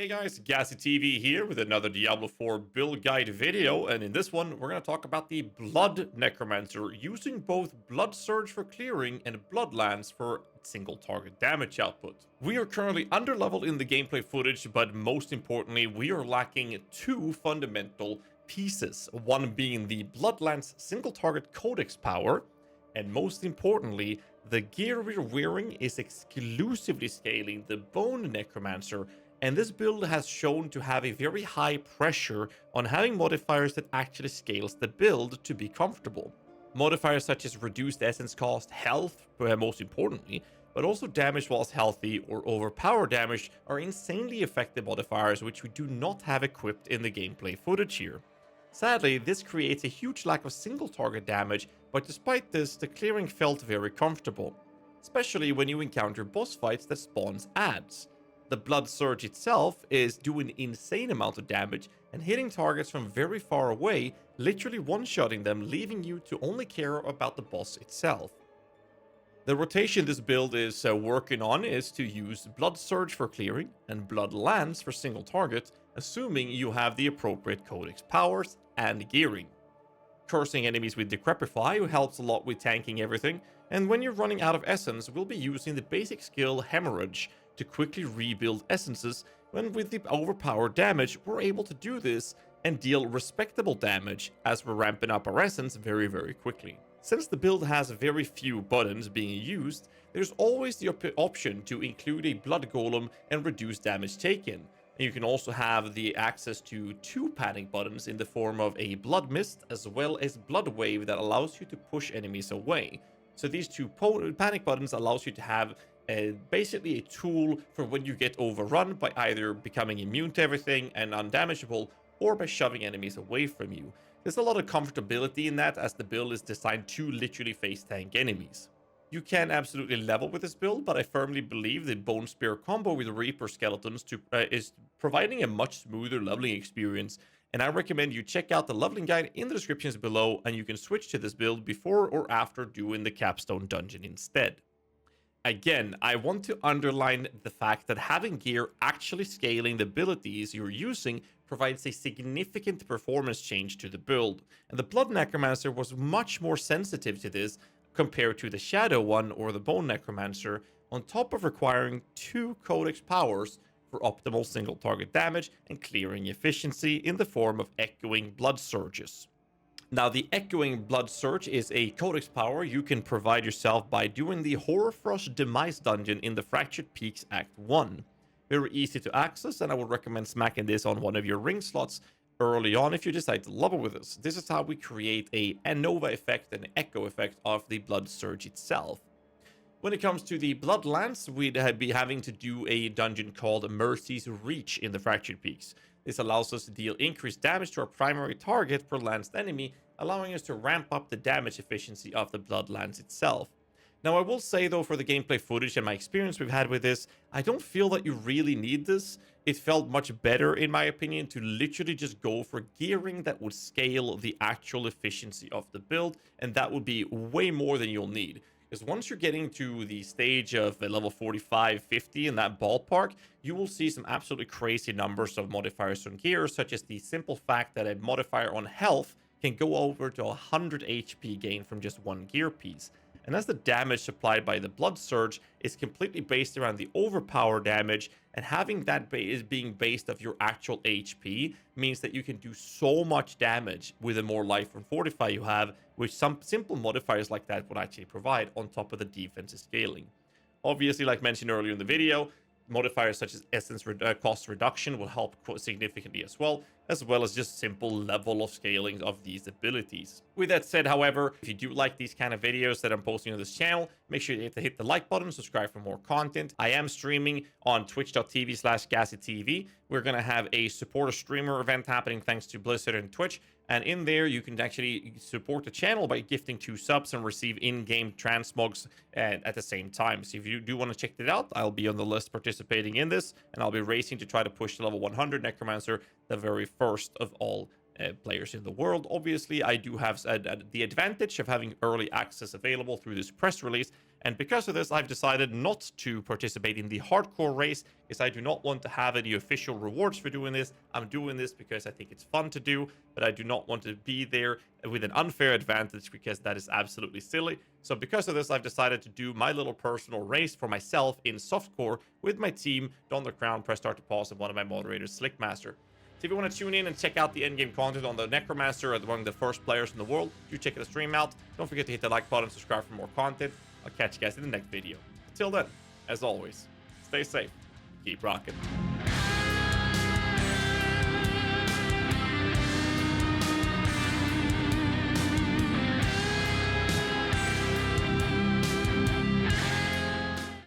Hey guys, GHAZZY TV here with another Diablo 4 build guide video, and in this one we're going to talk about the Blood Necromancer using both Blood Surge for clearing and Blood Lance for single target damage output. We are currently underleveled in the gameplay footage, but most importantly we are lacking two fundamental pieces, one being the Blood Lance single target codex power, and most importantly, the gear we're wearing is exclusively scaling the Bone Necromancer, and this build has shown to have a very high pressure on having modifiers that actually scales the build to be comfortable. Modifiers such as reduced essence cost, health, most importantly, but also damage whilst healthy or overpower damage are insanely effective modifiers which we do not have equipped in the gameplay footage here. Sadly, this creates a huge lack of single target damage, but despite this, the clearing felt very comfortable, especially when you encounter boss fights that spawns adds. The Blood Surge itself is doing insane amount of damage and hitting targets from very far away, literally one-shotting them, leaving you to only care about the boss itself. The rotation this build is working on is to use Blood Surge for clearing and Blood Lance for single target, assuming you have the appropriate codex powers and gearing. Cursing enemies with Decrepify helps a lot with tanking everything, and when you're running out of essence, we'll be using the basic skill Hemorrhage to quickly rebuild essences. When with the overpowered damage, we're able to do this and deal respectable damage as we're ramping up our essence very quickly. Since the build has very few buttons being used, there's always the option to include a Blood Golem and reduce damage taken. And you can also have the access to two panic buttons in the form of a Blood Mist as well as Blood Wave that allows you to push enemies away. So these two panic buttons allows you to have basically a tool for when you get overrun by either becoming immune to everything and undamageable, or by shoving enemies away from you. There's a lot of comfortability in that, as the build is designed to literally face tank enemies. You can absolutely level with this build, but I firmly believe the Bone Spear combo with Reaper Skeletons is providing a much smoother leveling experience, and I recommend you check out the leveling guide in the descriptions below, and you can switch to this build before or after doing the Capstone dungeon instead. Again, I want to underline the fact that having gear actually scaling the abilities you're using provides a significant performance change to the build, and the Blood Necromancer was much more sensitive to this compared to the Shadow one or the Bone Necromancer, on top of requiring two codex powers for optimal single target damage and clearing efficiency in the form of echoing blood surges. Now, the Echoing Blood Surge is a codex power you can provide yourself by doing the Horrorfrost Demise dungeon in the Fractured Peaks Act 1. Very easy to access, and I would recommend smacking this on one of your ring slots early on if you decide to level with this. This is how we create a Nova effect and echo effect of the Blood Surge itself. When it comes to the Blood Lance, we'd be having to do a dungeon called Mercy's Reach in the Fractured Peaks. This allows us to deal increased damage to our primary target per lanced enemy, allowing us to ramp up the damage efficiency of the Blood Lance itself. Now, I will say though, for the gameplay footage and my experience we've had with this, I don't feel that you really need this. It felt much better, in my opinion, to literally just go for gearing that would scale the actual efficiency of the build, and that would be way more than you'll need. Because once you're getting to the stage of level 45, 50 in that ballpark, you will see some absolutely crazy numbers of modifiers on gear, such as the simple fact that a modifier on health can go over to 100 HP gain from just one gear piece. And as the damage supplied by the Blood Surge is completely based around the overpower damage, and having that being based off your actual HP means that you can do so much damage with the more life and fortify you have, which some simple modifiers like that would actually provide on top of the defensive scaling. Obviously, like mentioned earlier in the video, modifiers such as essence cost reduction will help significantly as well as just simple level of scaling of these abilities. With that said, however, if you do like these kind of videos that I'm posting on this channel, make sure you hit the like button, subscribe for more content. I am streaming on twitch.tv/GHAZZYTV. We're going to have a supporter streamer event happening thanks to Blizzard and Twitch. And in there, you can actually support the channel by gifting 2 subs and receive in-game transmogs at the same time. So if you do want to check it out, I'll be on the list participating in this, and I'll be racing to try to push to level 100 Necromancer, the very first of all players in the world. Obviously, I do have the advantage of having early access available through this press release, And because of this, I've decided not to participate in the hardcore race, because I do not want to have any official rewards for doing this. I'm doing this because I think it's fun to do, but I do not want to be there with an unfair advantage, because that is absolutely silly. So because of this, I've decided to do my little personal race for myself in softcore with my team, Don the Crown, Press Start to Pause, and one of my moderators, Slickmaster. So if you want to tune in and check out the endgame content on the Necromancer, among the first players in the world, do check the stream out. Don't forget to hit the like button, subscribe for more content. I'll catch you guys in the next video. Until then, as always, stay safe, keep rocking.